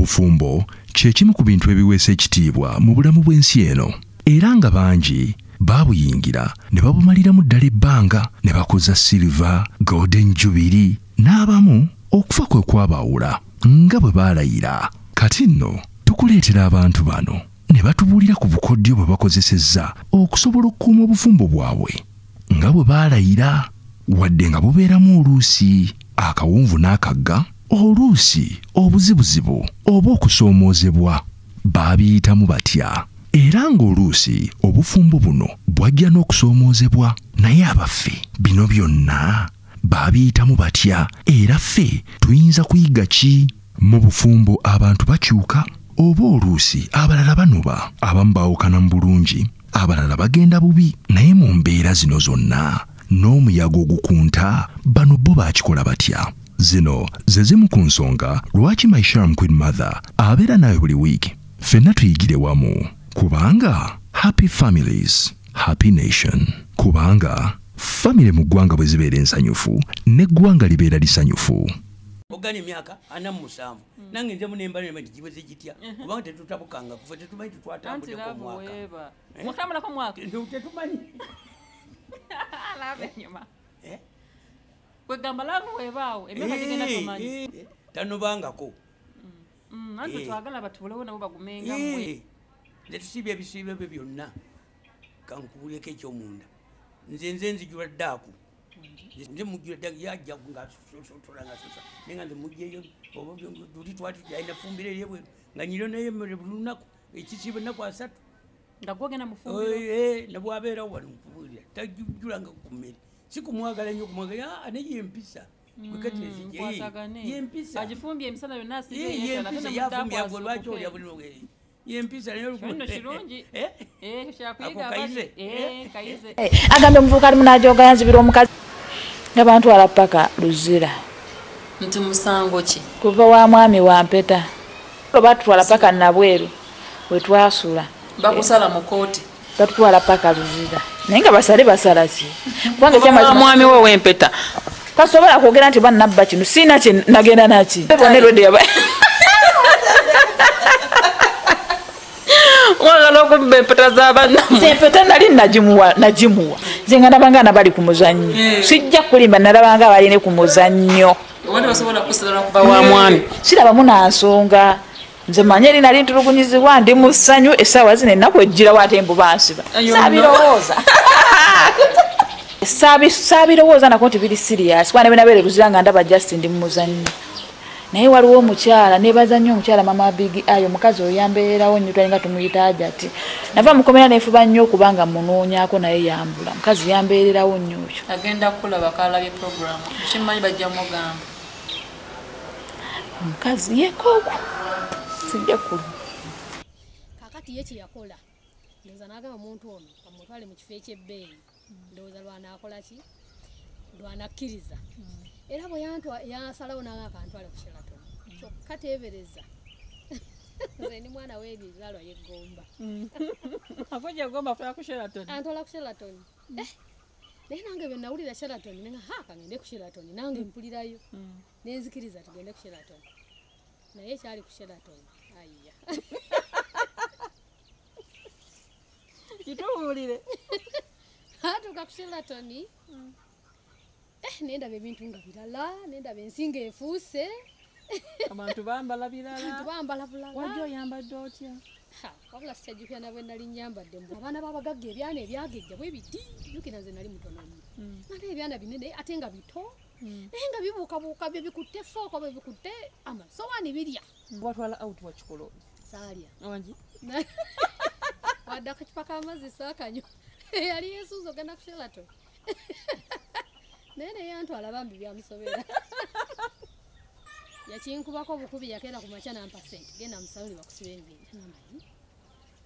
Obufumbo kyekimu ku bintu ebiweesa ekitiibwa mu bulamu bw'ensi eno, era nga bangi baabuyingira ne babumaliramu ddala ebbanga ne bakoza silver, golden jubilee, n'abamu okufa kwe kwabaawula nga bwe baalayira. Kati nno tukuleetera abantu bano ne batubuulira ku bukodyo bwe bakozesezza okusobola okukuuma obufumbo bwabwe nga bwe baalayira, wadde nga bubeeramu oluusi akawunvu n'akagga, oluusi obuzibuzibu oba okusoomoozebwa, baabiyitamu batya. Era ng'oluusi obufumbo buno bwajja n'okusoomoozebwa, naye abaffe bino byonna baabiyitamu batya, era ffe tuyinza kuyiga ki? Mu bufumbo abantu bakyuka, oba oluusi abalala banuba, abamu baawukana mu bulungi, abalala bagenda bubi, naye mu mbeera zino zonna n'omuyaga ogukunta, bano bo baakikola batya? Zino ze zimu ku nsonga lwaki My Sharm Queen Mother abeera nawe buli wiiki, ffenna tuyigire wamu, kubanga happy families, happy nation. Kubanga family mu ggwanga bwe zibeera ensanyufu, n'eggwanga libeera lisanyufu. Ogani myaka 47 nange nze munembale ne jiwe zigitya kubanga tetutabukanga kufa tetumanyi tutwatambule ko mwaka mutambula ko mwaka tetumanyi alabe nyuma kwe gamba langu webaawo emyaka gigenda tumanyi tanubangako nange twagala batubulewo nabo bagumenga mwe letusibye ebisibe bye byonna kankubuleko ekyomunda nze nzijula ddaku nze mujjira ddaku yajja ngasosolanga sosa nenga nze mujjeyo tuli twatujjaina fumbire eryebwe nga nyiro neyemere buli lunaku ekisibe ennaku 3 nga gwogenda mufumbiro nabwabeerawo wano nkubulira tajjulanga ku mmere si kumwagala nnyo kumwagala neyempisa yempisa agifumbye emisana yonna yempisa yafumbye lwaki olya buli yempisa nayo kirungi kyakuyiga kayize agambe omuvubuka ali munaajoga yanzibira omukazi nga bantwala paka Luzira. Nti musango ki? Kuva wa mwami Bwempeta. Batutwala paka Nabweru wetwasula. Bakusala mu kooti. Batutwala paka Luzira. Naye nga basala ki? Kubanga kyamaze mwami wo Bwempeta. Tasobola kwogera nti bana nabba kino sina kye nagenda naki. Wagala okumbempeta z'abanna. Sempeta nali nagimuwa. Zenga nabangana bali ku muzannyo. Sijja kulimba nalabanga bali ne ku muzannyo. Wali basobola kusala kuva wa mwami. Sirabamu na nsonga. Nze manye eri nali ntulugunyizibwa ndi mu ssanyu essaawa zino ennaku ejjira wate embu Bwansibya. Saabirowooza. Saabirowooza nako nti biri serious. Kuba ne nabeere Luzira nga ndaba Justin ndi mu muzannyo. Naye waliwo omukyala nebaza nnyo omukyala mama Big ayo mukazi oyo yambeerawo nnyo twalinga tumuyita Ajati. Nava mukomera nefuba nnyo kubanga munoonyako naye yambula. Mukazi yambeererawo nnyo oyo. Agenda kulaba kalabye program. Kimanyi bajja mugamba. Mukazi yekooko. Sijja kulu. Kakati ye yakola. Ndoza nagamba omuntu ono amutwale mu kifo eky'ebbeeyi. Ndoza lwana akola ki? Lwana akkiriza. Era bwe yasalawo n'akantwala ku Sheraton. Kyokka teebereza. Nze ni mwana w'ebizaalwa yeggomba. Akojja gomba afuna ku Sheraton. Antwala ku Sheraton. Naye nange bwe nawulira Sheraton nenga kangende ku Sheraton nange mpulirayo. Nenzikiriza tugende ku Sheraton. Naye kyali ku Sheraton. Ayya. Kituwulire. Atuuka ku Sheraton. Nenda ebintu nga birala, nenda bensinga efuuse. Abantu bambala birala. Abantu bambala bulala. Wajjo yambadde otya? Wabula sikyajjukira nabwe nali nyambadde mbu. Abaana b'abagagga ebyana ebyagejja bwe biti. Jjukira nze nali mutono nnyo. Ate ebyana binene ate nga bito. Naye nga bibuukabuuka bye bikutte fooko bye bikutte amasowaani birya. Watwala out wa kikolo. Saalya. Wangi. Wadde akacupa k'amazzi saakanyo. Yali yeesuuza ogenda ku Sheraton. Naye yantwala bambi byamusobera. Yakinkubako obukubi yakeera ku makya nampa ssente. Genda mu saluni bakusiba enviiri. Namanyi.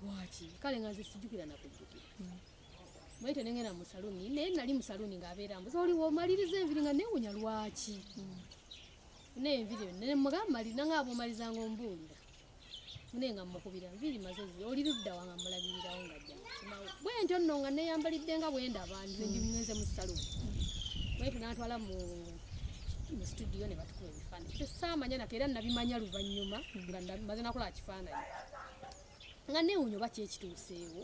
Lwaki? Kale nga nze sijjukira na kujjukira. Bwete nengenda mu saluni. Naye nali mu saluni ng'abeera mbuzi oli w'omaliriza enviiri nga neewunya lwaki? N'enviiri ne mugamba malira nga bw'omalizanga ombuulira. Mune nga mukubira enviiri mazozi oli ludda wanga mulagirirawo ng'ajja. Bwentyo nno nga neeyambalidde nga bwendaba nze ndi mwenze mu saluni. Bwete n'atwala mu studio ne batukuba ebifaananyi. kifaananyi saamanya nako era nabimanya luvannyuma nga maze nakola kifaananyi nga neewunya oba kyekituuseewo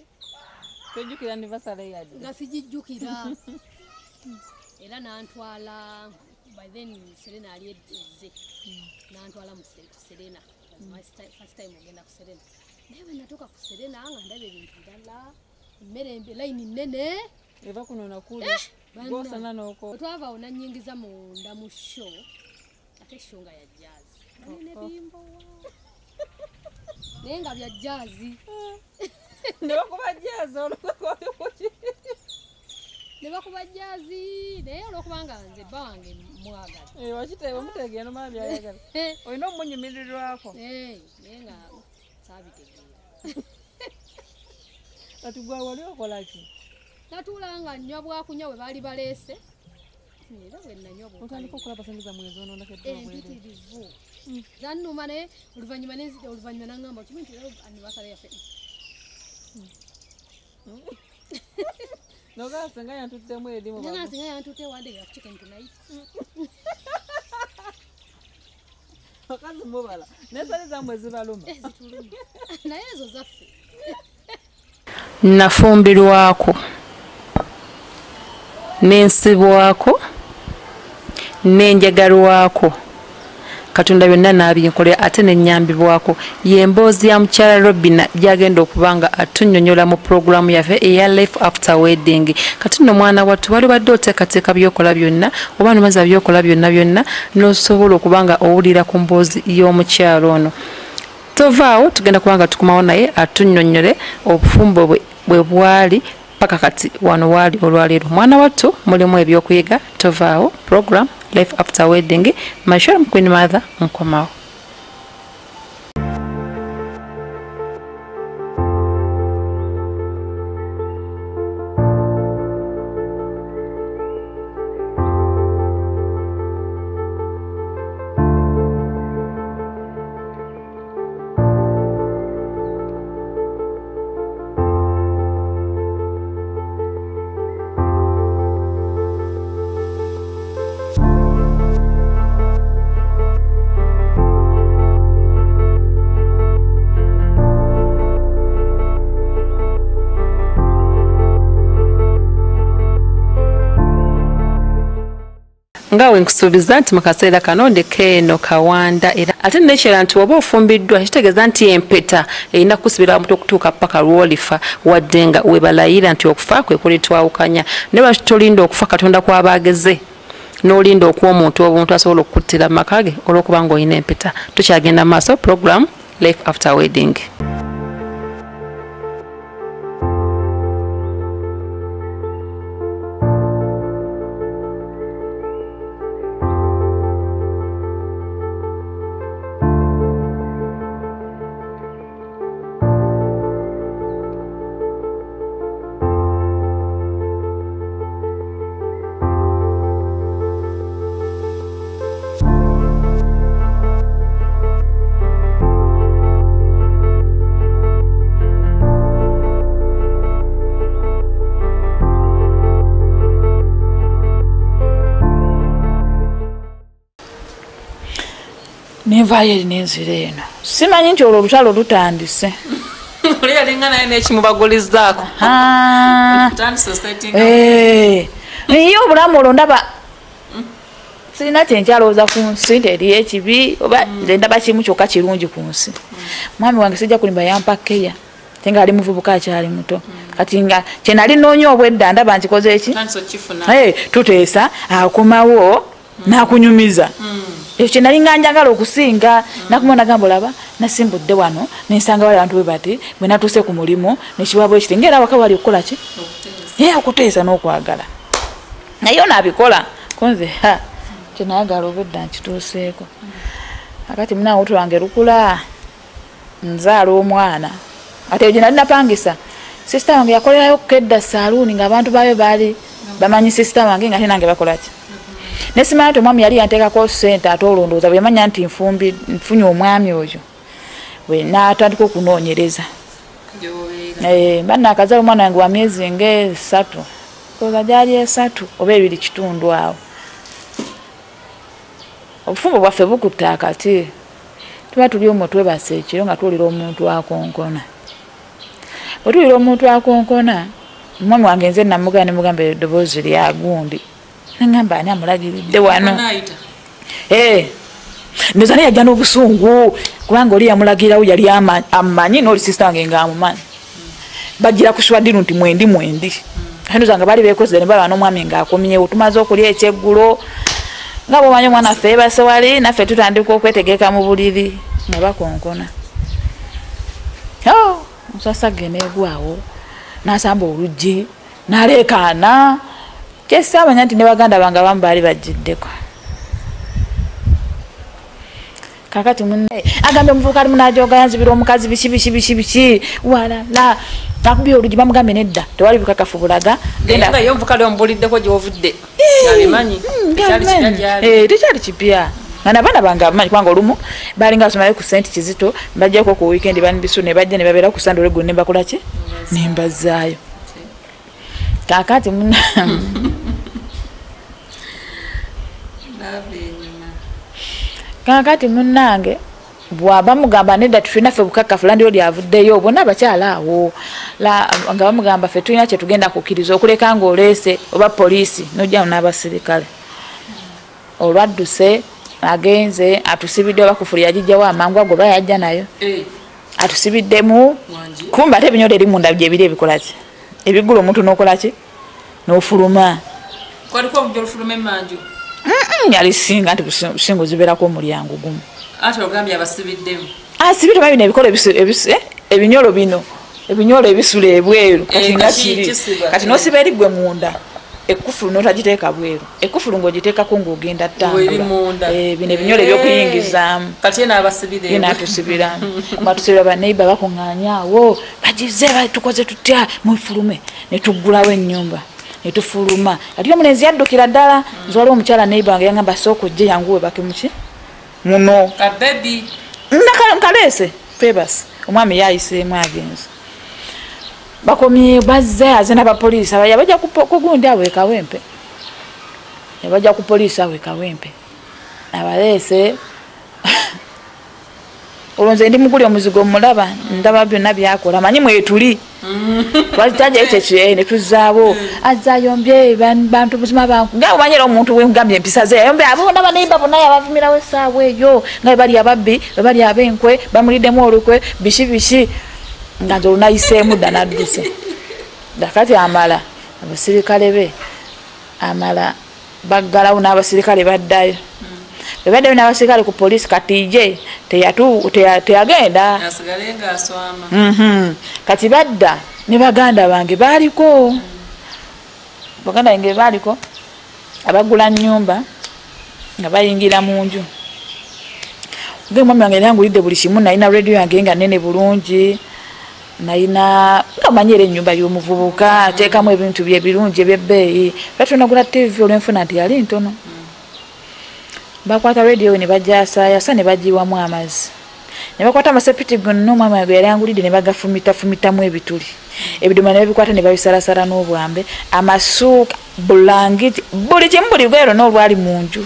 tojjukira anniversary yadde nga sijijjukira era nantwala by then Serena ali edde nantwala mu Serena first time ogenda ku Serena naye bwe natuuka ku Serena nga ndaba ebintu ddala emmere layini nnene eva kunona kule gosana noko twava onanyingiza munda mu show ate show nga ya jazz ne bimbo naye nga bya jazz ne bakuba jazz ne bakuba jazz naye olwokubanga nze bba wange mwagala wakiteeba mutegeera nomala byayagala olina omunyumirirwako naye nga saabitegeera kati gwe wali okolaki natulanga nnywa bwakunywa bwe baali baleese era bwe nanywa otandika okulaba sente za mwezi mpitirivu zannuma naye oluvannyuma naŋŋamba okimanyi nti era anniversary yaffe nogaa singa yantuttemu erimu nga singa yantutte wandegera ku chicken tonight okazi mubala nesale zammwe zibaluma zituluma naye ezo zaffe nafumbirwako nensibwako nenjagalwako Katonda byonna nabinkolera ate nenyambibwako yemboozi ya mukyala Robina gyagenda okubanga atunnyonnyola mu programu yaffe eya life after wedding kati nno mwana wattu wali badde oteekateeka byokola byonna oba nomaza byokola byonna n'osobola okubanga owulira ku mboozi y'omukyalo ono tovaawo tugenda kubanga tukumawo naye atunnyonnyole obufumbo bwe bwali paka kati wano wali olwaleero mwana wattu mulimu ebyokuyiga tovaawo program life after wedding Masharam Queen Mother nkomawo ngawe nkusuubiza nti mu kaseera kano ndeka eno Kawanda era ate nekyera nti oba ofumbiddwa kitegeeza nti empeta erina kusibira muto okutuuka paka lwolifa wadde nga webalayira nti okufa kwe kulitwawukanya ne batolinda okufa Katonda kwabageze n'olinda okuwa omuntu asobola okukuttira mu maka ge olw'okuba nga olina empeta tukyagenda maaso program life after wedding. Nenvayo nenzire eno simanyi nti olwo olutalo lutandise oli yalinga naye nekimubagulizaako niye obulamu olwo ndaba sirina kyenkyalowooza ku nsi teri ekibi oba nze ndaba kimu kyokka kirungi ku nsi mwami wange sijja kulimba yampakeya ate nga ali muvubuka akyali muto kati nga kyenali noonya obwedda ndaba nkikoze eki tuteesa akomawo nakunyumiza ekyo nali nga njagala okusinga nakumona gamba olaba nasimbudde wano nensanga wali abantu bwe bati bwe natuuse ku mulimu nekibaabo ekiti ngera waka wali okukola ki okuteesa n'okwagala naye naabikola konze kyenayagala obwedda nkituuseeko akati munaawe otu lwange lukula nzaala omwana ate gye nali napangisa sisita wange yakolerayo kukedda saluuni ng'abantu baayo baali bamanyi sisita wange nga ate nange bakola ki nesimanya nti omwami yali yanteekako ssente ate olondooza bwe yamanya nti nfunye omwami oyo bwe n'atandika okunoonyereza bannaakazaala omwana wange wa myezi nga 3 koza gyali 3 oba 2 kitundu awo obufumbo bwaffe bukutta akati tuba tuli omwo twebasa ekiro nga tuwulira omuntu akonkona bwe tuwulira omuntu akonkona omwami wange nze namugana ne mugamba eddoboozi lya gundi nangamba ani amulagiridde wano ndoza naye yajja n'obusungu kubanga oli yamulagirawo yali amanyi n'oli sisita wange ngaamumanyi bajjira kuswadiru nti mwendi ndoza nga bali beekozere ne balaba n'omwami ng'akomyewo tumaze okulya ekyeggulo nga bwomanyi omwana waffe yeebase wali naffe tutandika okwetegeka mu buliri nga bakonkona musasage neegwawo n'asamba oluggi n'aleekaana kyesaamanya nti ne baganda bange abamu baali bajjiddeko kakati munne agambye omuvubuka ali munaajoga yanzibira omukazi biki walala akubye oluggi bamugambe nedda tewali bukakafu bulaga genda yo omuvubuka ali omubuliddeko gy'ovudde yabimanyi tekyali kipya nga nabaana bange abamanyi kubanga olumu balinga basomalayo ku senti Kizito bajjako ku weekend banbisu ne bajja ne babeera ku Sande olweggulo ne bakola ki ne mbazaayo kakati munna kakati munnange bwaba mugamba nedda tulina ffe bukakafu landi oli avuddeyo bonna abakyala awo nga bamugamba ffe tulina kye tugenda kukkiriza okuleka ng'oleese oba poliisi nojjamu n'abasirikale olwadduse agenze atusibidde oba kufuli yagijjawo amangu ago oba yajja nayo atusibiddemu kumba ate ebinyolo eri munda gyebiri ebikola ki ebigula omuntu n'okola ki n'ofuluma kwaliko obujja olufuluma emmanju yali singa nti busingo zibeerako omulyango gumu ate ogambye abasibiddemu asibidde oba bino ebikola ebinyolo bino ebinyolo ebisula ebweru kati nga kiri kati n'osiba eriggwe munda ekufulu n'otagiteeka bweru ekufulu ng'ogiteekako ng'ogenda ttambula bino ebinyolo ebyokuyingizaamu kati n'abasibire n'atusibiramu batusibira baneiba bakuŋŋaanyaawo bagize tukoze tutya mufulume ne tuggulawo ennyumba netufuluma ati omulenzi yaddukira ddala nzwala omukyala neiba nga yangamba sooka ojje yanguwe bakemuki muno kabebi nkaleese febas omwami yayiseemu agenza bakomye bazze aze n'abapoliisi yabajja kugundi awo ekawempe yabajja ku poliisi awo ekawempe abaleese olwonze ndi muguli omuzigo omulaba ndaba byonna byakola manyi mwetuli twalitajja ekyo ne tuzzaawo azzayombye bantu buzima banku nga omanyira omuntu wengambye empisa ze yayombye abo bonna baneiba bonna yabavumirawo essaawa eyo nga bwe bali ababbi bwe bali ab'enkwe bamuliddemu olukwe biki nga nze olunayiseemu dda nadduse dakati amala abasirikale be amala baggalawo n'abasirikale baddayo bwe baddayo n'abasirikale ku poliisi kati je teyagenda kati badda ne baganda bange baaliko abagula nnyumba nga bayingira mu nju omwami wange yangulidde buli kimu nalina radio yange nga nene bulungi nalina ngamanyira ennyumba y'omuvubuka ateekamu ebintu bye birungi ebyebbeeyi batunagula tv olwenfuna nti yali ntono bakwata radio ne bajasaayasa ne bagiwamu amazzi ne bakwata amasepiti gonna omwami wange yali angulidde ne bagafumitafumitamu ebituli ebidomola ne babikwata ne babisalasala n'obwambe amasuuka bulangiti buli kimu buli lwero n'olwali mu nju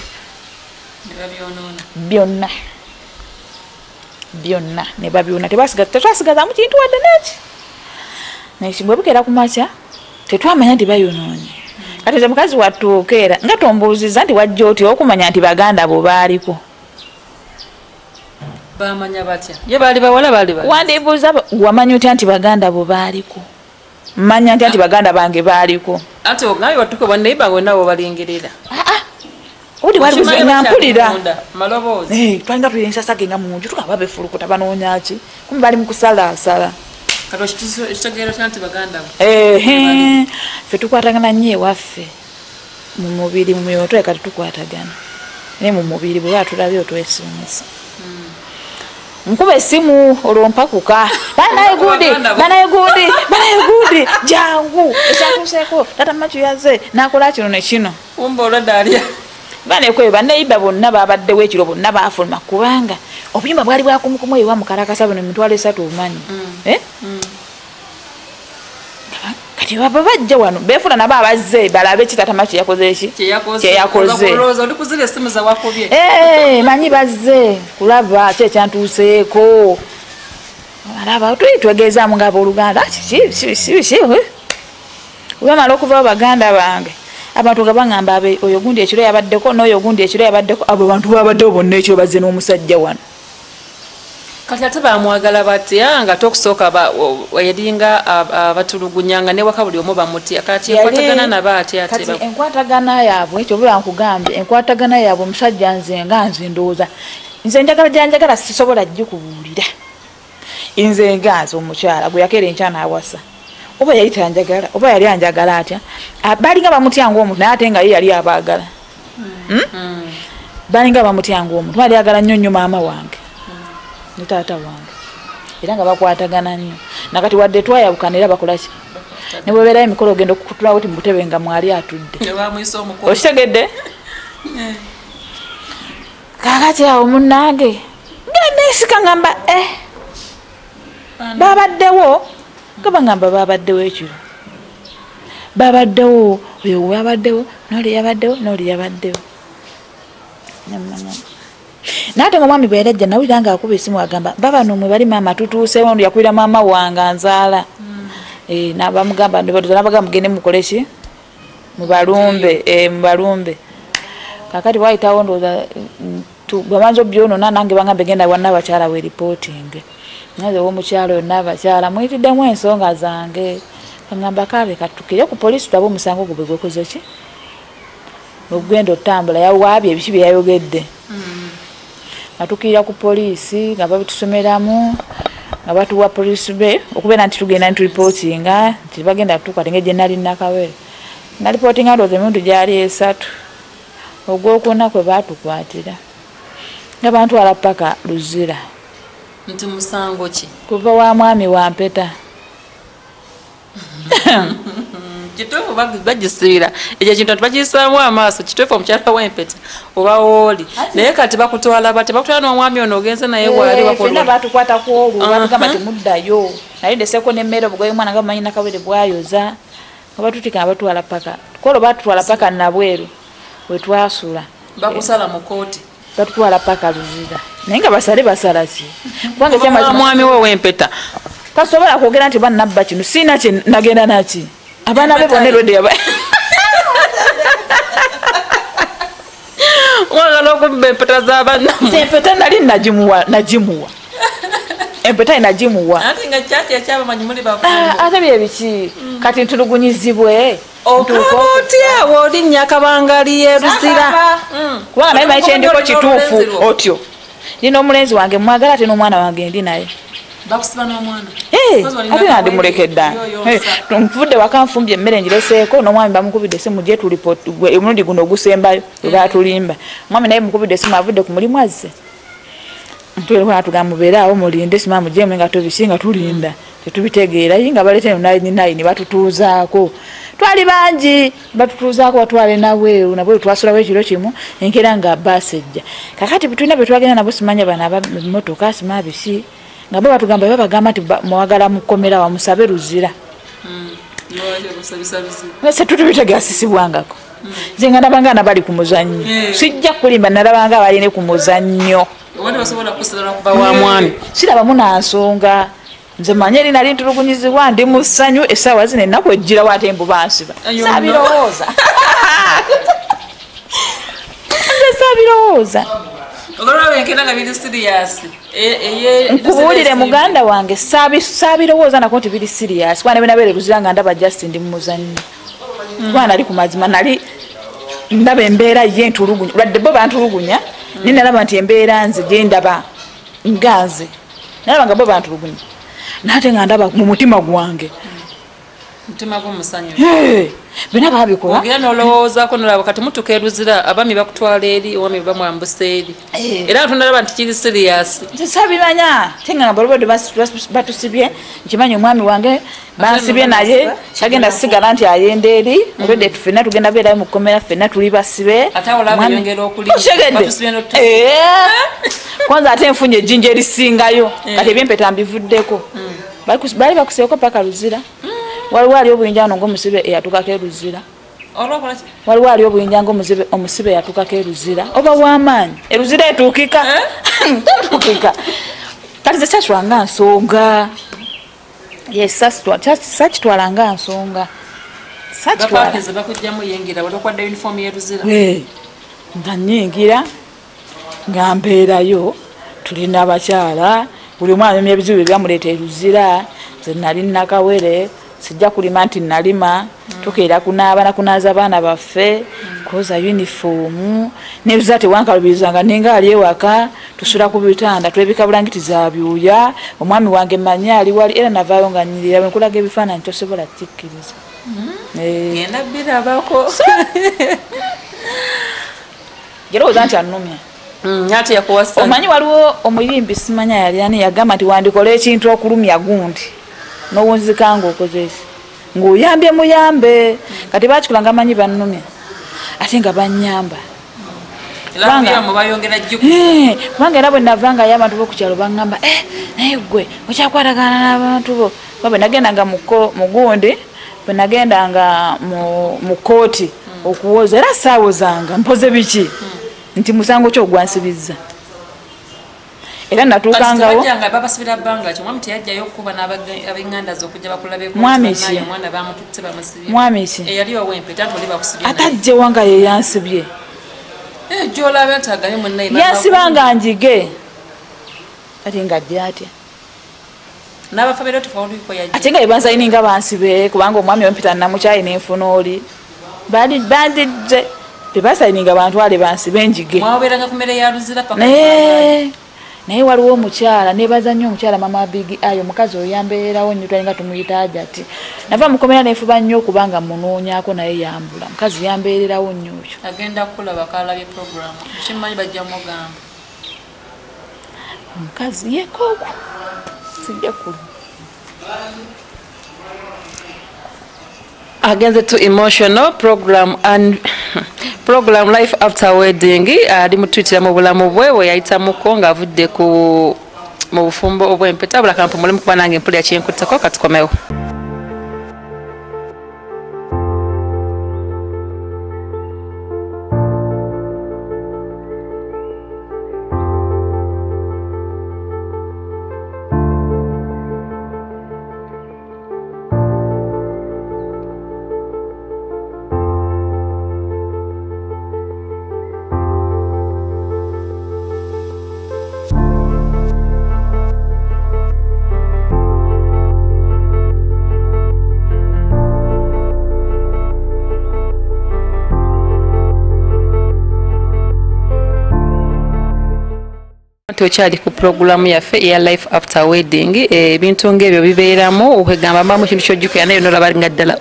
byonna ne babyona tetwasigazamu kintu wadde neki naye bwe bukeera ku makya tetwamanya nti bayonoonye kati nze mukazi wattuukeera nga tombuuziza nti wajja oti okumanya nti baganda bo baaliko bamanya batya ye baali bawala baali wandibuuza wamanya otya nti baganda bo baaliko manya ntya nti baganda bange baaliko ate ogambe wattuke banneiba bonna bo balingerera udi wali kuzenya mpulira maloboozi twanga tuyensasage nga munju tukaba befulukuta banoonyaki kumbe bali mu kusalaasala katokitegero kyanti baganda ffe tukwatagana nnyo ewaffe mu mubiri mu myoyo tweka tetukwatagana naye mu mubiri bwe batulabye otwesimisa nkuba essimu olwompakuka banayegudi jangu ekyatuuseeko tata macu yaze nakola kino nekino umba olwadaalya banekwe baneiba bonna babaddewo ekiro bonna baafuluma kubanga obuyimba bwali bwakumukumu ewa mukalakasa buno emitwalo 3 obumanyi kati kati baba bajja wano befuna nabo abazze balabe kitatama kyeyakoze eki kyeyakoze manyi bazze kulaba ki ekyantuuseeko alaba twegeezaamu ng'abooluganda webamala okuvaho baganda bange abantu nga baŋŋamba oyo gundi ekiro yabaddeko n'oyo gundi ekiro yabaddeko abo bantu babaddewo bonna ekiro bazze n'omusajja wano kati ate bamwagala batya nga tokusooka yalinga abatulugunyanga newaka buli omu bamutya kati enkwatagana nabo atya kati enkwatagana yaabwe ekyo bula nkugambye enkwatagana yaabwe omusajja nze ndowooza nze njagala sisobola gikubuulira nze nganze omukyala gwe yakeera enkyana awasa oba yali tanjagala oba yali anjagala atya balinga bamutyanga omuntu naye ate nga ye yali abaagala balinga bamutyanga omuntu bali agala nnyo maama wange ne taata wange era nga bakwatagana nnyo nakati wadde twayawukana era bakolaki ne bwebeerayo emikolo ogenda okukutulawo ti mubutebe nga mwali atudde okitegedde kakati awo munnange genesika ngamba babaddewo gabangamba babaddewo ekiro babaddewo oyo wabaddewo noli yabaddewo naate omwami bwe yarajja nawulira nga akuba esimu agamba babano mwe bali maama tutuusewo ndu yakubira maama wange anzaala nabamugamba nabaga mugende mukoleki mubalumbe kakati wayitawo ndowooza bamanza obyonona nange bagambe genda wanna abakyala we reporting naze womukyalo yonna abakyala mwitiddemu ensonga zange agamba kale katukire ku polisi taba omusango gwe gwekoze ki ogenda otambula yawaabye ebiki bye yayogedde atukirira ku polisi nga babitusomeramu nga batuwa polisi be okubeera nti tugenda nitulipotinga nti bagenda tukwate ng'egye nali nakawere nalipotinga ndowooza emirundi gyali 3 ogwokuna kwe baatukwatira nga bantwala paka Luzira nti musango ki kuva wa mwami Bwempeta kituufu bagisibira ekyo kintu tubakiyisaamu amaaso kituufu omukyala Bwempeta oba wooli naye kati bakutwala bati bakutwala n'omwami ono ogenze naye waali fena batukwata ku olwo batugamba timuddayo naye ndeseko n'emmere obugoye omwana nga bumanyi nakawere bwayoza nga batutika nga batwala paka kwolwo batutwala paka nabweru wetwasula bakusala mu kooti batutwala paka Luzira naye nga basala ki kubanga mwami we Bwempeta tasobola kwogera nti bannabba kino siina kye nagenda naki abaana be bonna erwedde yaba wagala okubba empeta z'abannamu empeta nali nagimuwa empeta inagimuwa ate nga kyaki ekyabamanyi muli ate byebiki kati ntulugunyizibwe okaba otya wolinnya akabangali ye Luzira kubanga naye manyi kyendiko kituufu otyo nina omulenzi wange mwagala ate n'omwana wange ndi naye bakusiba n'omwana ate nandi mulekedda nvudde waka nfumbye emmere ngireseeko n'omwami bamukubidde esimu gye tulipoti omulundi guno ogusembayo we batulimba omwami naye mukubidde esimu avudde ku mulimu azze ntugamba mubeere awo mulinde simamu gyemwe nga tobisinga tulinda tetubitegeera nga baleeta nayini batutuuzaako twali bangi batutuuzaako batwale nabweru nabweru twasulawo ekiro kimu enkeera nga baasi ejja kakati tulina bwe twagenda nabo simanya bano abamotoka sima biki nga bo batugamba babagamba nti mwagala mukomera wamusabe Luzira se tutubitegeera sisibwangako nze nga nabanga nabali ku muzannyo sijja kulimba nalabanga abaline ku muzannyo sirabamu nansonga nze manye eri nali ntulugunyizibwa ndi mu ssanyu essaawa zino ennaku ejjirawo ate mbu bansiba saabirowooza nze saabirowooza nkubuulire muganda wange saabirowooza nako nti biri siriyasi kuba nebenabeere Luzira nga ndaba just ndi mu muzannyo kuba nali ku mazima nali ndaba embeera ye ntulugunya lwadde bo bantulugunya naye nalaba nti embeera nze gye ndaba nga nze nalaba nga bo bantulugunya naate nga ndaba mu mutima gwange mutima gw'omusanyu byonna babikola ogenda olowoozaako nolaba kati mutuka e Luzira abami bakutwala eri owami bamwambusa eri era nga tondalaba nti kiri siriyasi sabimanya tenga balobadde batusibye nkimanyi omwami wange bansibye naye kyagenda sigala nti ayenda eri olwedde ffenna tugenda beerayo mu kkomera ffenna tuli basibe kwanza ate nfunye ejjinja erisingayo kati ebyempeta mbivuddeko bali bakuseeko paka Luzira waliwo ali obuyinja ngo musibe eyatukako eruzira waliwo ali obuyinja ngo omusibe eyatukako eruzira oba w'amaanyi eruzira etuukika tetuukika kati ze kyakitwalanga nsonga sakitwalanga nsonga nga nyingira nga mbeerayo tulina abakyala buli omu anyumya ebizibu ebyamuleeta eruzira ze nali nakawere sijja kulima nti nalima tukeera kunaaba nakunaaza abaana baffe koza yunifoomu nebiza tewankalubirizanga ninga ali ewaka tusula ku bitanda twebika bulangiti za byuya omwami wange manyi ali wali era navaayo nga nyirira bwe nkulaga ebifaananyi tosobola tikkiriza ngenda birabako gerowooza nti annumya ate yakuwasa omanyi waliwo omuyimbi simanya yali ani yagamba nti wandikola ekintu okulumya gundi n'owunzikanga okozesi ng'oyambye muyambe kati bakikulanga amanyi bannumya ate nga bannyamba kubanga era bwe nava nga yo abantu bokukyalo baŋŋamba naye gwe okyakwatagana n'abantu bo kuba bwe nagendanga mu gundi bwe nagendanga mu kooti okuwoza era saawozanga mpoze biki nti musango kyo gwansibizza era natuukangawo mwami ki atajjewa nga ye yansibye yansibanga njige kati nga ajja atya ate nga yebansayininga bansibe kubanga omwami Bwempeta namukyayi nenfuna oli bandijje tebasayininga bantwale bansibe njige naye waliwo omukyala nebaza nnyo omukyala Maama Big ayo omukazi oyo yambeerawo nnyo twalinga tumuyita ajati nava mukomera nefuba nnyo okubanga munoonyako naye yambula mukazi yambeererawo nnyo oyo agenda kulaba kalabye program kimanyi bajja mugamba omukazi yekooko sijja kuluma agenze to emotional program and program life after wedding ali mutwitira mu bulamu bwe we yayitamuko nga avudde mu bufumbo obwempeta bula kampu mulimu kuba nange mpulira kyenkuttako katikomewo tokyali ku programu yaffe eya life after wedding ebintu ng'ebyo bibeeramu okwegamba mbamu ekintu kyojjukira naye nolaba nga ddala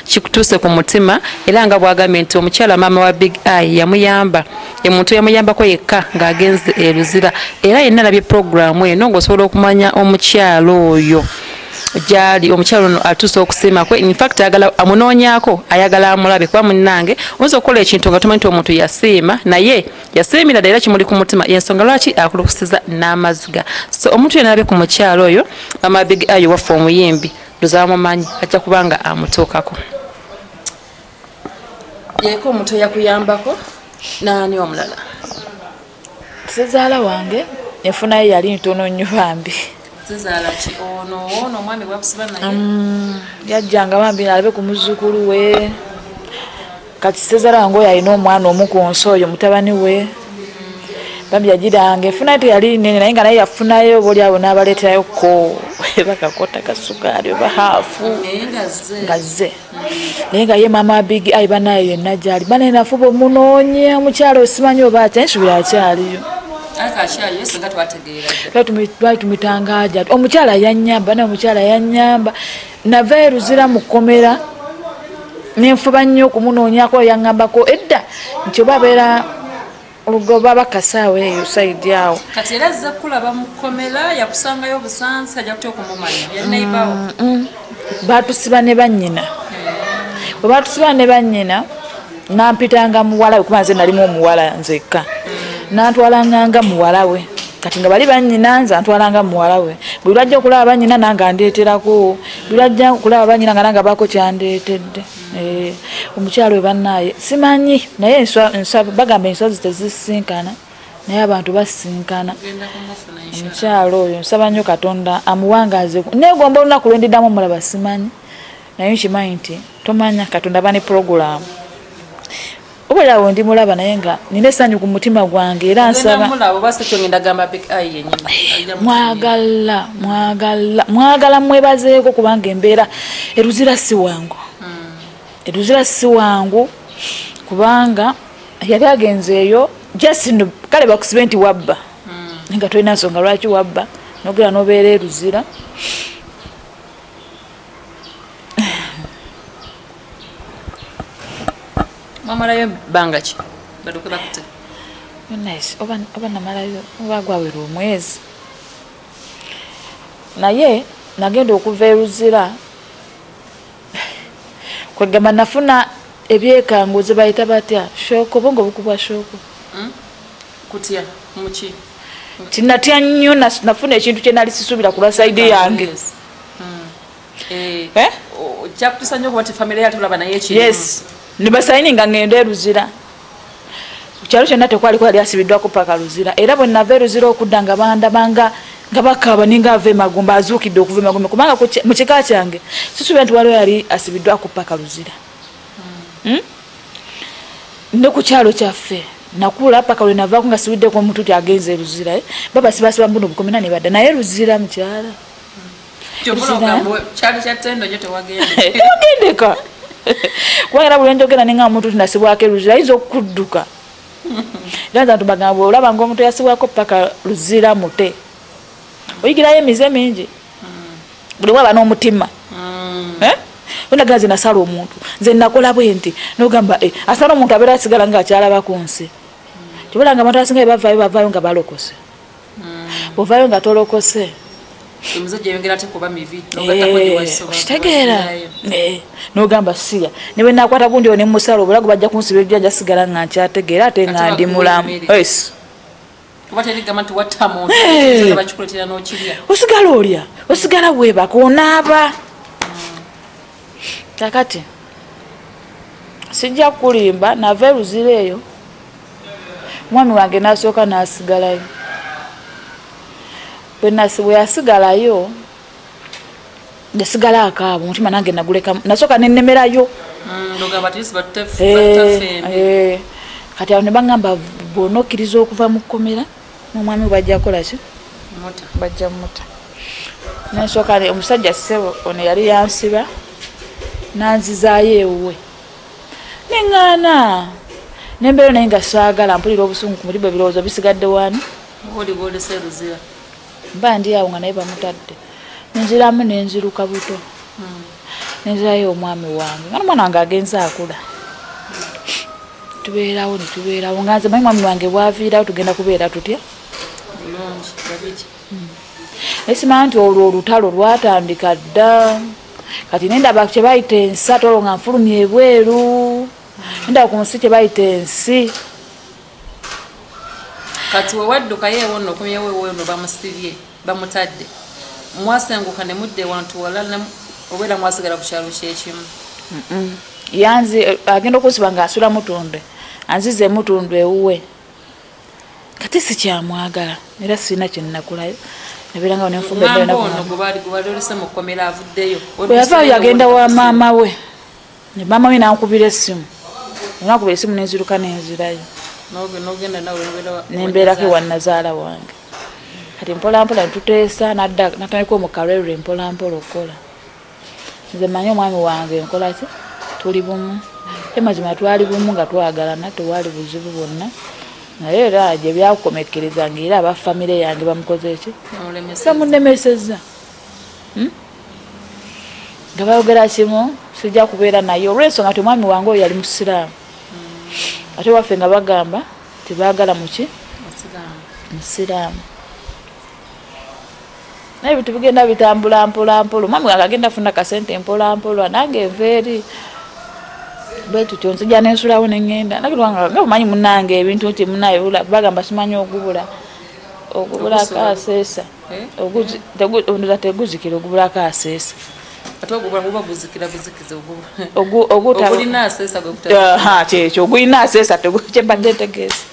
kikutuuse ku mutima era nga bwagambye nti omukyala maama wa Big Eye yamuyamba omuntu yamuyambako yekka ng'agenze eruzira era yenna alabye programu eno ng'osobola okumanya omukyala oyo gyali omukyalo ono atuuse okusiima kwe in fact ayagala amunoonyaako ayagala amulabe kuba munnange oyinza okukola ekintu nga tomanyi nti omuntu yasiima naye yasiimira ddala era kimuli ku mutima yensonga lwaki akulukusiza n'amaziga so omuntu yenna alabe ku mukyalo oyo Maama Big Eye waffe omuyimbi ndoza bamumanyi ajja kubanga amutuukako yeeko omuntu eyakuyambako naani omulala sezaala wange enfunayo yali ntono nnyo bambi zalaki ono mwami gwakusiba naye yajjanga bambi alabe ku muzzukulu we kati sezala wange oyo alina omwana omu ku nsi oyo mutabani we bambi yagiranga enfuna teyali nene naye nga naye yafunayo obaoli abo n'abaleeterayo ko bakakota kasukaali oba haafu ngazze naye nga ye Maama Big Eye banaye yenna gyali banaye nafuba omunoonya omukyalo osimanyi oba atya nsubira akyaliyo twali tumitangaja omukyala yannyamba naye omukyala yannyamba nava eruzira mu kkomera nenfuba nnyo okumunoonyako yaŋŋambako edda nti oba abeera olugoba bakasaawe eyo saidi awo kati era azza kulaba mu kkomera yakusangayo obusansi ajja kutya okumumanya yanaibawo baatusiba ne bannyina bwe baatusiba ne bannyina nampitanga muwala we kuba nze nalimu omuwala nzekka nantwalanganga muwala we kati nga bali bannyina nze antwalanga muwala we bwe lwajja okulaba bannyina nange andeeterako bwe lwajja okulaba bannyina nga nange abaako kyandeetedde omukyalo we bannaaye simanyi naye bagamba ensozi tezisinkana naye abantu basinkana omukyalo oyo nsaba nnyo Katonda amuwangaaze neegomba olunaku lwendiddamu omulaba simanyi naye nkimanyi nti tomanya Katonda aba ne puroguramu obulawo ndi mulaba naye nga nina essanyu ku mutima gwange era nsaba mwagala mwebazeeko kubanga embeera eruzira si wangu kubanga yali agenze eyo just kale bakusibe nti wabba nga tolina nsonga lwaki wabba nogera nobeera eruzira Mamalayo bangaki badukula kute nice oba namalayo bagwawera omwezi naye nagenda okuva eruzira kwegamba nafuna ebyekanguze bayita batya shoko bongo bukubwa shoko kutya muki tinatya nnyo nafuna ekintu kye nali sisuubira ku lwa saidi yange kyakutusa nnyo kuba ti famire yatulaba naye ekiri yes nibasayini nga ngenda eruzira kyalo kyonna tekwaliko yali asibiddwako paka luzira era bwe nava eruzira okudda nga bandabanga nga bakaaba ninga ava emagumba azuukidde okuva emagumba kubanga mu kika kyange sisuubira nti waliwo yali asibiddwako paka luzira ne ku kyalo kyaffe nakula paka lwe navaako nga sibiddeko omuntu ti agenze eruzira baba sibasiba mbuno bukomena ne badda naye ruzira mukyala wagendeka kubanga buli njogera ninga omuntu tinasibwako eruzira ayinza okudduka era nza ntubagamba olaba nga omuntu yasibwako paka luzira mute oyigirayo emize mingi buli waba n'omutima onaga nze nasala omuntu nze nakola bwe nti nogamba asala omuntu abeera asigala nga akyalaba ku nsi kibula nga abantu abasinga bavaayo nga balokose bwovaayo nga tolokose okitegeera nogamba siya niwe nakwata gundi one musalo obulago bajja kunsibira ejja jasigala nga nkyategeera ate nga ndi mulamu osigala olya osigala bwebaka onaaba kakati sijja kulimba nava eruzira eyo omwami wange nasooka nasigalayo bwe yasigalayo yasigala akaabo mutima nange naguleka nasooka nenemerayo kati awo ne bagamba bwona okkiriza okuva mu kkomera nomwami bajja kolaki bajja muta nensooka omusajja ssebo ono yali yansiba nanzizaayo ewuwe neŋŋaana nembeera naye nga saagala mpulira obusungu ku mulimu ebirowoozo bisigadde wani mba ndi awo nga naye bamutadde nenziramu nenziruka buto nenzirayo omwami wange nga nomwana wange agenze akula tubeerawo netubeerawo nga nze manyi mwami wange bwaviirawo tugenda kubeera tutya esimaa nti olwo olutalo lwatandika dda kati nendaba kyebayita ensi ate olwo nga nfulumya ebweru nendaba ku nsi kyebayita ensi kati wewaddukayo ewono okumyewo ewono bamusibye bamutadde mwasenguka ne mudde wantu walala obeera mwasigala ku kyalo kyekimu yanzi agenda okusiba nga asula mutunde anzize mutundu ewuwe kati sikyamwagala era sirina kyenakulayo nabeerangawo nenfubeyavaayo yagenda wa maama we ne maama we nankubira essimu nakubira essimu nenziruka nenzirayo nembeerako ewannazaala wange kati mpolampola netuteesa natandika omukalwerwe mpolampola okukola nze manyi omwami wange nkolaki tuli bumu emazima twali bumu nga twagalana tewali buzibu bwonna naye era gye byakukomekerezanga era abafamire yange bamukoze eki bamunemeseza nga bayogera kimu sijja kubeera naye olw'ensonga ti omwami wange oyo yali musiraamu ate waffe nga bagamba tebaagala muki musiraamu naye bintu bigenda bitambula mpolampola omwami wange agenda funa kasente mpolampola nange enva eri bwe tutyo nzija nensulawo neŋŋenda nakitwanga nga bumanyi munange ebintu nti munaye bagamba simanyi ogubula ogubulako aseesa ondoza teguzikira ogubulako aseesa kyekyo ogulina aseesa kyembadde ntegeeza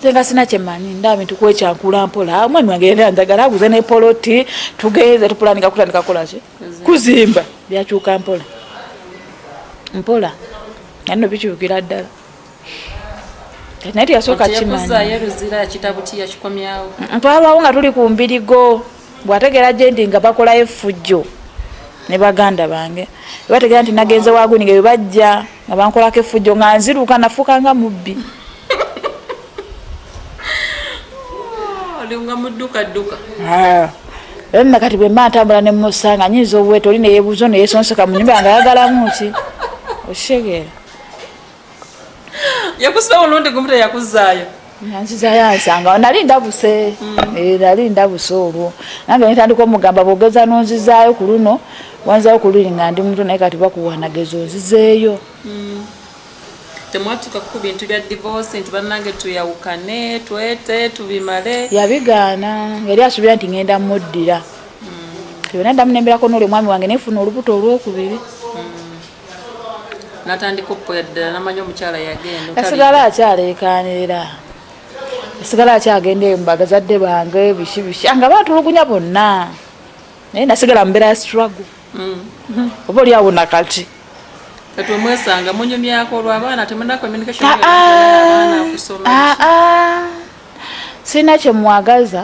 senga sina kyemanyi nda bintu kwekyankula mpola omwami wange era njagala aguze nepoloti tugenze tupulanika kutandika kolaki kuzimba byakyuka mpola nano bikyukira ddala naye teyasooka kimanyi twalwawo nga tuli ku mbirigo bwategeera gyendi nga bakolayo effujjo ne baganda bange bategeera nti nagenze waguni nga bebajja nga bankolako effujjo nga nziruka nafuuka nga mubbi emma kati bwe mba ntambula ne musanga nyinza obwete oli neyebuuza ono yeesonseka mu nyumba yange ayagalamu ki okitegeera yakusiba olundi gumute yakuzaayo yanzizaayo ansanga nali ndabuse nali ndabuse olwo nange netandika omugamba bwogeza nonzizaayo ku luno wanzaayo ku luli nga ndi muto naye kati bakuwanageza onzizeeyo temwatuka ku bintu bya divorce nti bannange tuyawukane twete tubimale yabigaana yali asuubira nti ngenda muddira byonna ddamu nemberako n'olwo mwami wange nefuna olubuto olwokubiri natandika okupoya ddala namanya omukyala yagenda yasigala akyaleekaanira yasigala akyagenda eyo mubagazadde bange bishi nga batulugunya bonna naye nasigala mbeera ya struggle oba oli awo nakati kati omwesanga munyumyako olw'abaana temuna communication abaana okusoma sirina kyemwagaza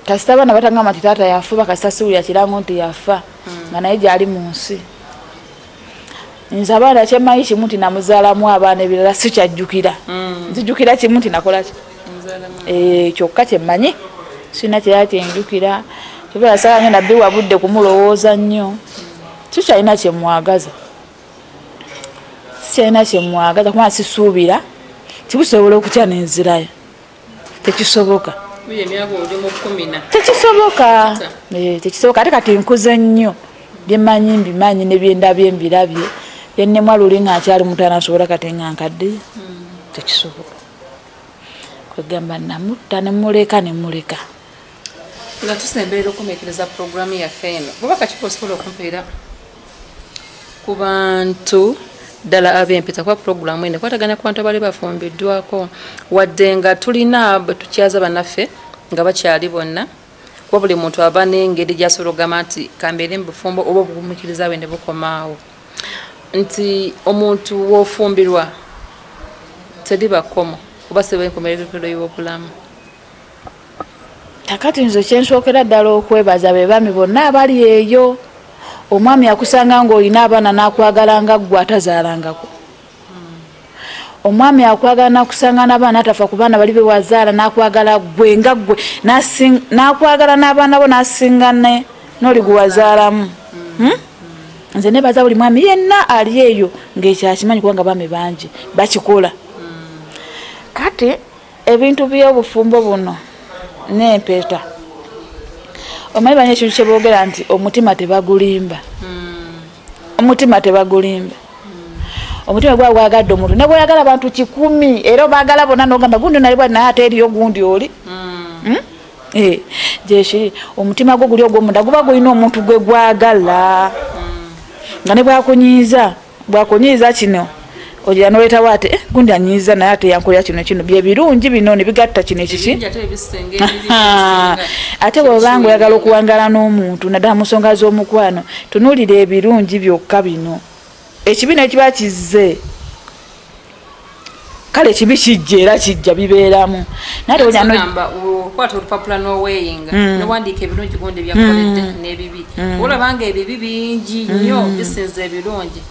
kasita abaana batangamba nti taata yafa bakasita siwulira kirango nti yafa nga naye gyali mu nsi nze abaana kyemmanyi kimu nti namuzaalamu abaana ebirala sikyajjukira nzijjukira kimu nti nakolaki kyokka kyemmanyi sirina kyera kyenjukira kibeera sala nyo nabbi wabudde kumulowooza nnyo sikyalina kyemwagaza kubanga sisuubira tikusobola okutya nenzirayo tekisoboka tekisoboka ate kati nkuze nnyo byemanyi mbimanyi nebyendabye mbirabye byennemwa luli nga akyali mutana nsobola kati nga nkadde tekisoboka kwegamba namutta nemuleka nga tusemberera okumekereza programu yaffe eno bubaka kikosobola okumpeera ku bantu ddala ab'empeta kuba programu eno kwataganya ku bantu abali bafumbiddwako wadde nga tulina tukyaza bannaffe nga bakyali bonna kuba buli muntu aba n'engeri gy'asobola okugamba nti kambeere mu bufumbo oba obugumikiriza bwe ne bukomaawo nti omuntu w'ofumbirwa teriba kkomo oba seba enkomerero y'obulamu kakati nze kyensookera ddala okwebaza be bami bonna abali eyo omwami akusanga ng'olina abaana n'akwagala nga ggwe atazaalangako omwami akwagala n'akusanga n'abaana atafa ku baana bali be wazaala n'akwagala ggwe nga ggwe n'akwagala n'abaana bo n'asinga n'oli gwe wazaalamu nze nebaza buli mwami yenna ali eyo ng'ekyakimanyi kubanga bami bangi bakikola kati ebintu by'obufumbo buno n'empeta omanyi banya ekintu kyeboogera nti omutima tebagulimba omutima gwa gwagadde omuntu ne bweyagala abantu 100 era obaagala bonna n'ogamba gundi nali bwali naye ate eriyo gundi oli gyekiri omutima gwo guli ogw'omunda guba gulina omuntu gwe gwagala nga ne bwakunyiiza kino ogira noleetawo ate gundi anyiiza naye ate yankolera kino bye birungi bino ne bigatta kino ekiki ate bw'obanga oyagala okuwangala n'omuntu naddala mu nsonga z'omukwano tunuulira ebirungi byokka bino ekibi nekiba kizze kale ekibi kijja era kijja bibeeramu kwata olupapula n'oweyinga nowandiika ebirungi gundi byakoledde n'ebibi olabanga ebibi bingi nnyo bisinza ebirungi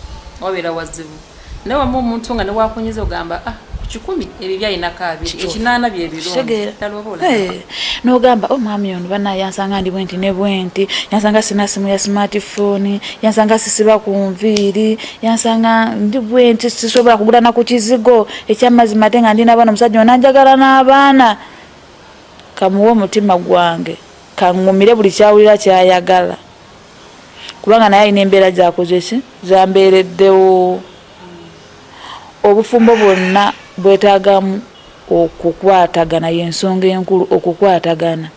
wabeera wazibu naye wamu omuntu nga newakunyiza ogamba ku 10 ebibya ayinako 2 ekinaana byebirungi n'ogamba omwami ono bana yansanga ndi bwenti ne bwenti yansanga sina simu ya smartphone yansanga sisiba ku nviiri yansanga ndi bwenti sisobola kugula na ku kizigo ekyamazima ate nga ndina abaana omusajja onanjagala n'abaana kamuwa omutima gwange kaŋŋumire buli kyawulira kyayagala kubanga naye alina embeera gyakozesi zambeereddewo obufumbo bwonna bwetaagamu okukwatagana yensonga enkulu okukwatagana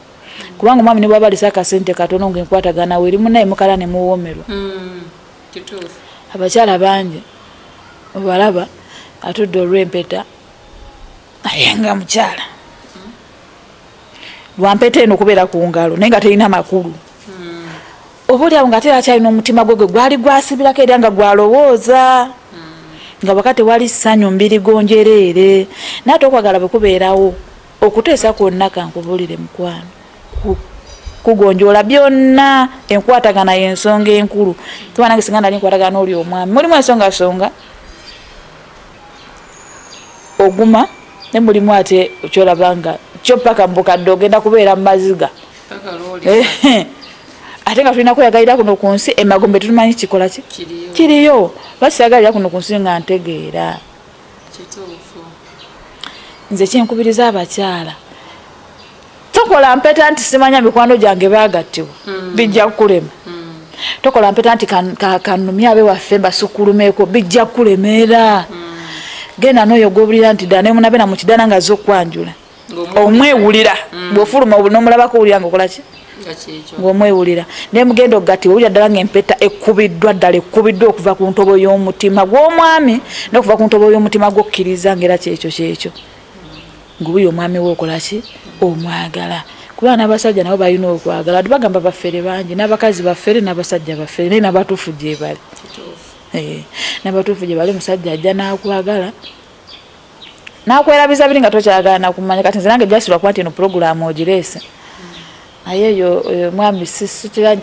kubanga mwami ne bwabalisa akasente katono ng'enkwatagana we erimu naye mukala ne muwoomerwa abakyala bangi obalaba atudde olw'empeta naye nga mukyala Bwampeta eno okubeera ku ngalo naye nga terina makulu obuliawo nga tera kyalina omutima gwe gwali gwasibirako era nga gwalowooza nga wakati wali ssanyu mbiri gonjereere naate okwagala bwe kubeerawo okuteesa kwonna kankubulire mukwano kugonjoola byonna enkwatagana y'ensonga enkulu kuba nange singa nali nkwatagana oli omwami mulimu ensongasonga oguma ne mulimu ate kyolaba nga kyo paka mbukadde ogenda kubeera mu maziga ate nga tulina kweyagalira kuno ku nsi emagombe tutumanyi kikola ki kiriyo bakisagalira kuno ku nsi nga ntegeera nze kyenkubiriza abakyala tokola mpeta nti simanya mikwano gyange baagattibwa bijja kukulema tokola mpeta nti kanumya abe waffe mbasukulumeeko bijja kukulemeera genda n'oyo gobulira nti ddala nemunabe na mu kidaala nga z'okwanjula omwewulira bw'ofuluma n'omulabako owulira ngaokola ki ng'omwewulira naye mugenda ogattibwa owulira ddala ng'empeta ekkubiddwa ddala ekkubiddwa okuva ku ntobo y'omutima gw'omwami n'okuva ku ntobo y'omutima gw'okkiriza ng'era kyekyo ngubuyo omwami we okola ki omwagala kuba n'abasajja nabo balina okwagala tubagamba baffere bangi n'abakazi baffere n'abasajja baffere naye n'abatuufu gye bali n'abatuufu gye bali omusajja ajja n'akwagala n'akwerabiza biri nga tokyagala nakumanya kati nze nange jasirwa kuba nti eno purogulaamu ogireese naye eyo mwami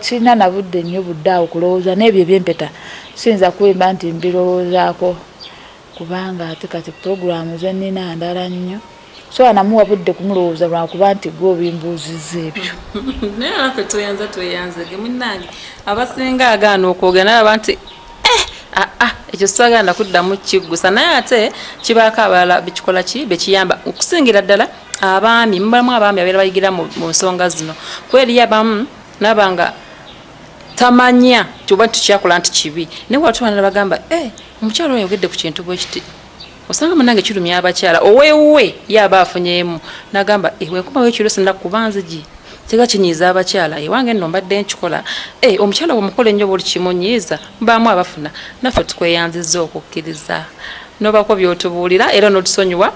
kirina nabudde nnyo budde awo kulowooza n'ebyo ebyempeta siyinza kwemba nti mbirowoozaako kubanga ate kati purogulaamu ze nnina ndala nnyo so anamuwa budde kumulowooza lwakuba nti gwe obimbuuzizza ebyo naye afe tweyanzege munnange abasinga agaana okwogera naye aba nti ekyo sitwaganda kuddamu kiggusa naye ate kibaako abalala bekikola ki bekiyamba okusingira ddala abaami mubalamu abaami abeera bayigira mu nsonga zino kweriyo abamu nabanga tamanya kyoba tukyakola nti kibi naye watwana bagamba omukyalo oyo yogedde ku kintu bwe kiti osanga munange kirumya abakyala oweewe yaba afunyeemu nagamba wenkumawo ekiro sinda kuba nzigi kiga kinyiiza abakyala ewange nno mbadde nkikola omukyala bwemukola ennyo buli kimunyiiza mubaamu abafuna naffe tukweyanziza okukkiriza nobako byotubuulira era notusonyiwa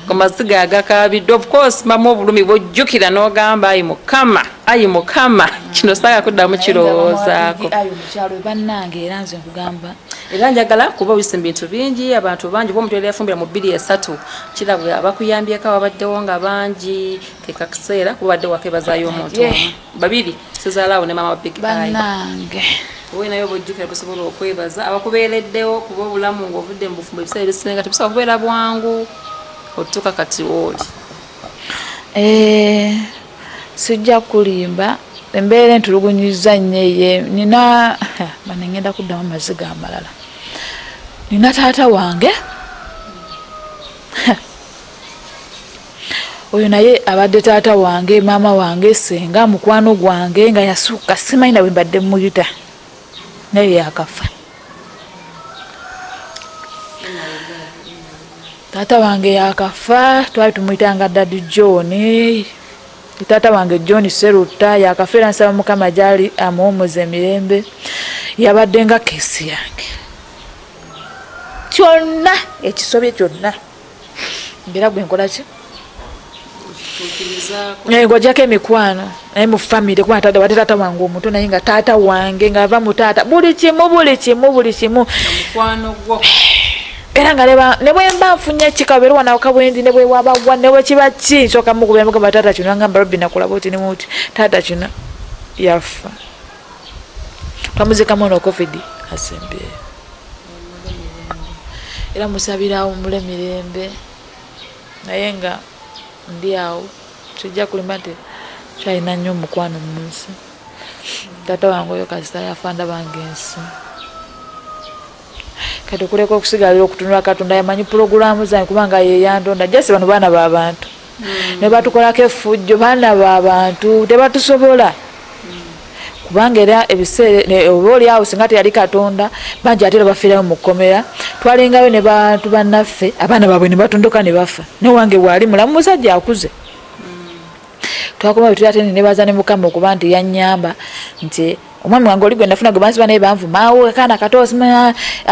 kumaziga agakabiddwa of course mamu obulumi bwojjukira n'ogamba ayi mukama kino saaga kuddamu kirowoozaako omukyalo bannange era nze nkugamba era njagala kuba wisa bintu bingi abantu bangi bwomuntu yali yafumbira mu 2-3 kirabwe abakuyambyeko ababaddewo nga bangi kekakiseera kubadde wakebazaayo omuntu babiri sizaalaawo ne mama big bannange nayo bojjukira tusobola okwebaza abakubeereddewo kuba obulamu ng'ovudde mu bufumbo ebiseera ebisinga tebisobola kubeera bwangu otuka kati woli sijja kulimba embeera entulugunyiza nnyo nina banengenda kuddamu amaziga amalala nina taata wange oyo naye abadde taata wange maama wange senga mukwano gwange nga yasuuka simanyina bwe mbadde muyita naye yakafa taata wange yakafa twali tumuyitanga Daddy John taata wange John Seruta yakafa era nsaba Mukama gyali amuwumuza emirembe yabadde nga keesi yange kyonna ekisobye kyonna mbeera gwe nkola ki ng'ojjako emikwano naye mu famire kuba wadde taata wange omuto naye nga taata wange ng'ava mu taata buli kimu era nga ne bwe mba nfunye ekikabo era wanawaka bwendi ne bwe wabawa ne bwe kiba ki nsooka mukuba emugamba taata kino ngamba Robbi nakulaba oti nemuti taata kino yafa twamuzikamu ono covid asembyeyo era musabirawo mule mirembe naye nga ndi awo kijja kulimba nti kyalina nnyo omukwano mu nsi taata wange oyo kasita yafa ndabange ensi kati okuleka okusigalira okutunula Katonda yamanyi purogulaamu zange kubanga yeyandonda jasi bano baana b'abantu ne batukolako effujjo baana b'abantu tebatusobola kubanga era ebiseera oli awo singa teyali Katonda bangi ate bafiirayo mu kkomera twalingayo ne bantu bannaffe abaana baabwe ne batondoka ne bafa ne wange bwali mulamu musajja akuze twakoma bituli ate ne baza ne Mukama okuba nti yannyamba nti omwami wange oli gwe nafuna gwe Bwansibya naye banvumaawo akaana kato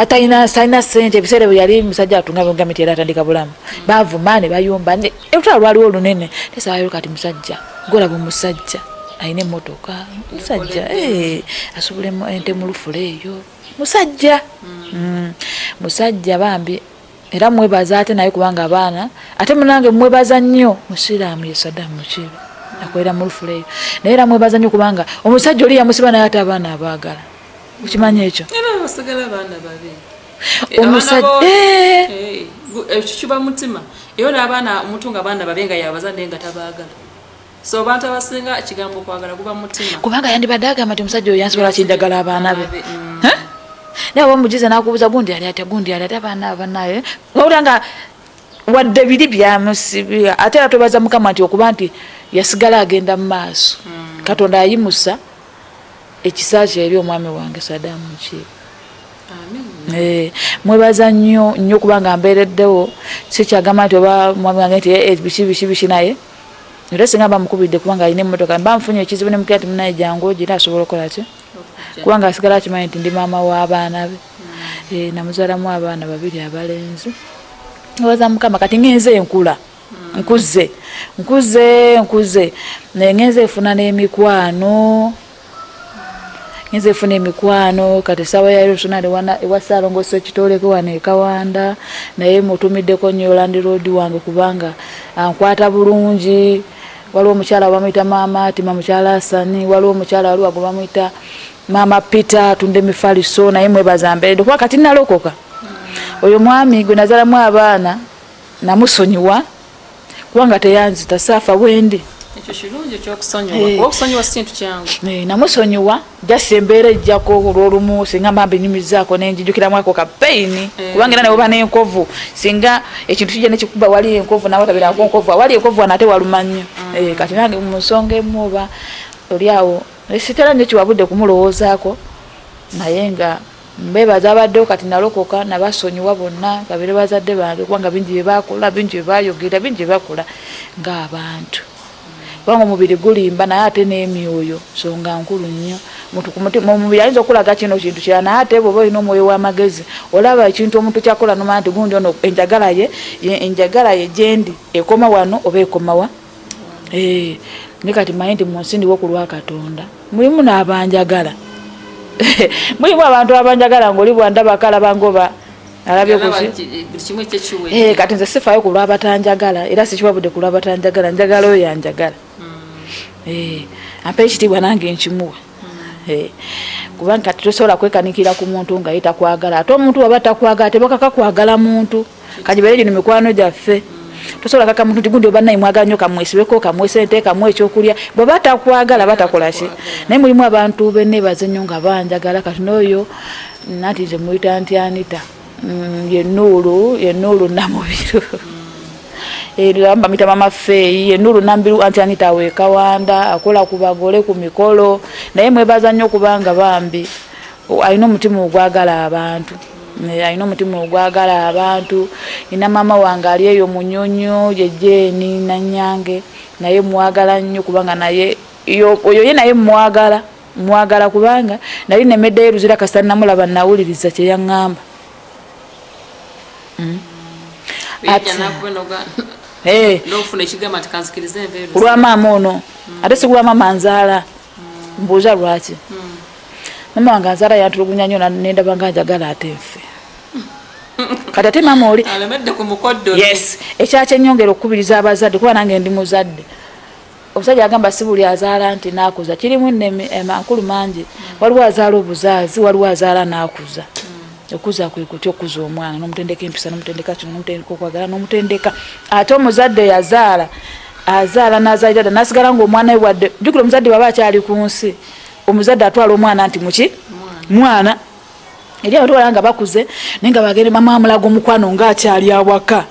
talina ssente ebiseera bwe yali musajja atunga gamiti era atandika bulamu bavuma ne bayomba olutalo lwaliwo olunene nesabayo kati musajja golaba omusajja ayina emmotoka musajja asobole ente mu lufula eyo musajja musajja bambi era mwebaza ate naye kubanga abaana ate munange mwebaza nnyo musiraamu ye Saddam Mukibe akolera mu lufula eyo naye era mwebaza nnyo kubanga omusajja oli yamusiba naye ate abaana abaagala ukimanya ekyo omusajja kiba mutima iyo n'abaana omuntu nga abaana babe nga yabazadde nga tabaagala so bantu abasinga ekigambo kwagala kuba mutima kubanga yandibadde agamba nti omusajja oyo yansobola kindagala abaana be naye omugize n'akubuuza gundi ali ate abaana abanaye wabula nga wadde biri byamusibira ate era twebaza Mukama nti okuba nti yasigala agenda mu maaso Katonda ayimusa ekisa kye eri omwami wange Saddam Mukibe. Mwebaza nnyo kubanga mbeereddewo sikyagamba nti oba mwami wange nti biki naye era singa bamukubidde kubanga alina emmotoka bamufunye ekizibu ne mukira nti munaye jangu gira asobola okukola ki kubanga asigala akimanyi nti ndi maama w'abaana be namuzaalamu abaana 2 abalenzi. Mwebaza Mukama kati ngenze enkula nkuze naye ngenze efuna n'emikwano kati sawa ya Rusonale ewa Ssalongoso ekitoleko wano e Kawanda naye mutumiddeko nnyo Land Road wange kubanga ankwata bulungi. Waliwo omukyala bamuyita Maama Tima mukyala Asani, waliwo omukyala waliwo bamuyita Maama Peter atunde emifaliso naye mwebaza mbeeredde kuba kati nalokoka. Oyo mwami gwe nazaalamu abaana namusonyiwa kubanga teyanzita saafa bwendi. Ekyo kirungi ekyokusonyiwa okusonyiwa si kintu kyangu. Namusonyiwa jasi embeera ejjako olw'olumu singa mba nyumizaako nenjijukiramu ako kapeyini kubanga era newoba n'enkovu singa ekintu kijja nekikuba wali enkovu nawe otabirako nkovu awali enkovu wano ate waluma nnyo. Kati nange mu nsonga emu oba oli awo sitera nnyo kiwabudde kumulowoozaako naye nga mbeebaza abaddewo kati nalokoka nabasonyiwa bonna babere bazadde bange kubanga bingi bye baakola bingi bye baayogera bingi bye bakola ng'abantu. Kubanga omubiri gulimba naye ate n'emyoyo nsonga nkulu nnyo. Omubiri ayinza okulaga kino kintu kirala naye ate bw'oba olina omwoyo w'amagezi olaba ekintu omuntu kyakola nomanya nti gundi ono enjagala ye gyendi ekoma wano oba ekomawa. Ne kati manyi nti mu nsi ndiwo ku lwa Katonda mulimu n'abanjagala mulimu abantu abanjagala ng'oli bwandaba kalaba ngoba alabye kuki kati nze sifaayo ku lw'abatanjagala era sikiwabudde ku lw'abatanjagala njagala oyo yanjagala. Ampa ekitiibwa nange nkimuwa kubanga kati tosobola kwekanikira ku muntu nga ye takwagala ate omuntu waba takwagala tebakaka kwagala muntu kagibeere gino mikwano gyaffe tosobola kaka muntu nti gundi oba naye mwagala nnyo kamwesibeko kamwesente kamwe ekyokulya bw'aba takwagala batakola ki naye mulimu abantu beneebaze nnyo nga banjagala kati n'oyo nati nze muyita nti Anita ye Nuuru Namubiru Lamba mita Mama Fei ye Nuuru Namubiru anti Anita we Kawanda akola ku bagole ku mikolo naye mwebaza nnyo kubanga bambi alina omutima ogwagala abantu ina maama wange ali eyo munyonyo ye Jeeni Nanyange naye mwagala nnyo kubanga naye oyo ye naye mwagala kubanga nali nemeddeyo Luzira kasita namulaba nawuliriza kye yaŋŋamba. Olwa maama ono ate sigulwa maama nzaala mbuuza lwaki maama wange nzaala yantulugunya nnyo nendaba nga njagala ate nfe kati ate maama oli ekyakyennyongera okukubiriza abazadde kuba nange ndi muzadde. Omusajja agamba si buli azaala nti naakuza kirimu amakulu mangi waliwo azaala obuzaazi waliwo azaala naakuza. Okuza kwe kutya okuza omwana n'omutendeka empisa n'omutendeka kino n'omutendeka okwagala n'omutendeka ate omuzadde azaala n'azaalira n'asigala ng'omwana we wadde jjukira omuzadde bw'aba akyali ku nsi omuzadde atwala omwana nti muki mwana eri abantu balaba nga bakuze naye nga bagende maama amulaga omukwano ng'akyali awaka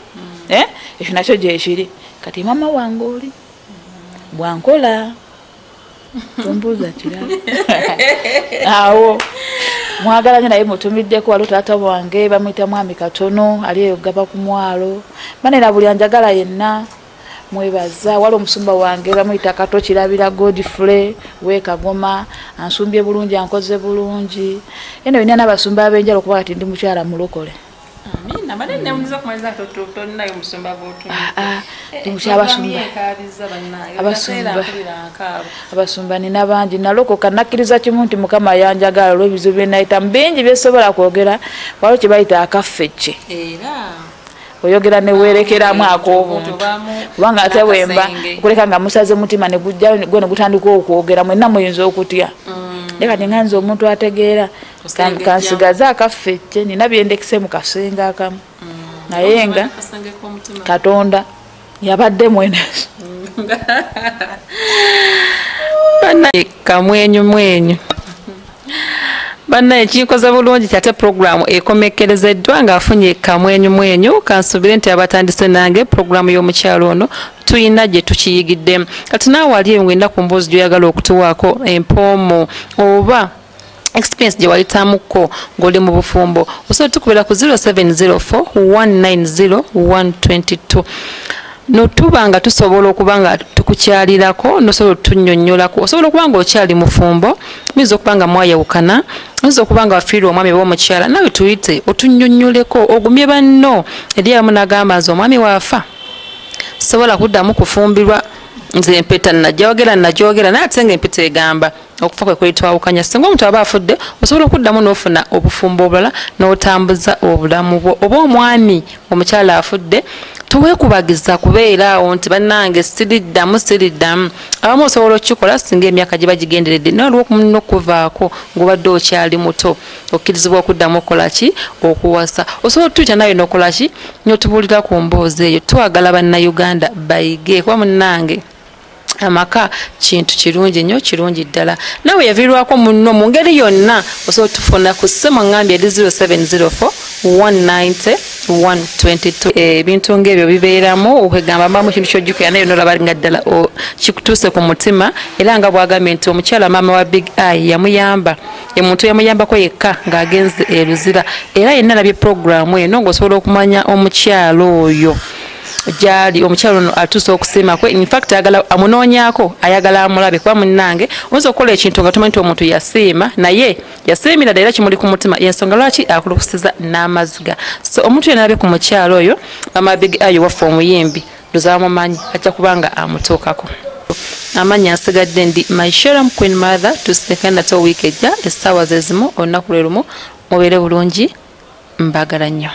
ekyo nakyo gyekiri kati maama wange oli bwankola Tumbuza kirala. Awo. Mwagala naye mutumiddeko waliwo taata wange bamuyita Mwami Katono ali eyo gaba ku mwalo. Banera buli anjagala yenna mwebaza waliwo omusumba wange bamuyita Kato Kirabira Godfrey Wekagoma ansumbye bulungi ankoze bulungi. Eno ina n'abasumba abenjalo kuba ati ndi mukyala mulokole. Amina banene muliza kumaliza toto nayo musumba botu. Ndi mukyala abasumba nina bangi nalokoka nakkiriza kimu nti Mukama yanjagala olw'ebizibu bye nayita bingi byesobola kwogera waliwo kye bayita akafecce. Oyogera ne werekeramu ak'obuntu kubanga ate wemba okuleka nga musaze mutima ne gujja gwe ne gutandika okwogera mwenna muyinza okutya. Leka tinganze omuntu ategeera kansigaza akafecce nina byendekise mu kasenga akamu naye nga Katonda yabadde mwene kamwenyu Banna ekikoze bulungi kyate program ekomekerezeddwa ng'afunye kamwenyu kansubire nti abatandise nange program y'omukyalo ono tuyina gye tukiyigiddemu kati naawe wali engwenda ku mboozi gyoyagala okutuwaako empoomo oba experience gye wayitamuko ng'oli mu bufumbo osobola tukubira ku 0704 190 122 notubanga tusobola okubanga tukukyalirako nosobola tunnyonnyolako osobola okubanga okyali mufumbo muyinza okubanga mwayawukana oyinza okubanga wafiirwa omwami w'omukyala nawe tuyite otunnyonnyoleko ogumye banno eri abamu n'agamba nze omwami waafa sobola kuddamu kufumbirwa nze empeta najogera naye ate nga empeta egamba okufa kwe kwetwawukanya singa omuntu aba afudde osobola okuddamu n'ofuna obufumbo obulala n'otambuza obulamu bwo oba omwami omukyala afudde tuweekubagiza kubeera awo nti bannange siriddamu abamu osobola okukikola singa emyaka gye bagigenderedde naye olw'okumuna okuvaako ng'obadde okyali muto okkirizibwa okuddamu okolaki okuwasa osobola otuyita nawe n'okolaki n'otubuulira ku mboozi eyo twagala bannayuganda bayige kuba munnange amaka kintu kirungi nnyo kirungi ddala nawe yaviirwako munno mu ngeri yonna osobola tufuna ku ssimu ngambye eri 0704 190 122 ebintu ng'ebyo bibeeramu okwegamba mbamu kintu kyojjukira naye nolaba nga ddala kikutuuse ku mutima era nga bwagambye nti omukyala maama wa Big Eye yamuyamba omuntu yamuyambako yekka ng'agenze eruzira era yenna alabye programu eno ng'osobola okumanya omukyalo oyo gyali omukyalo ono atuuse okusiima kwe in fact ayagala amunoonyaako ayagala amulabe kuba munnange oyinza okukola ekintu nga tumanyi nti omuntu yasiima naye yasiimira ddala era kimuli ku mutima yensonga lwaki akulukusiza n'amaziga so omuntu yenna alabe ku mukyalo oyo Maama Big Eye waffe omuyimbi luzabamumanyi ajja kubanga amutuukako amanya nsigadde ndi my Shalom Queen Mother tusikane nate wiiki ejja essaawa ze zimu olunaku lwe lumu mubeere bulungi mbagala nnyo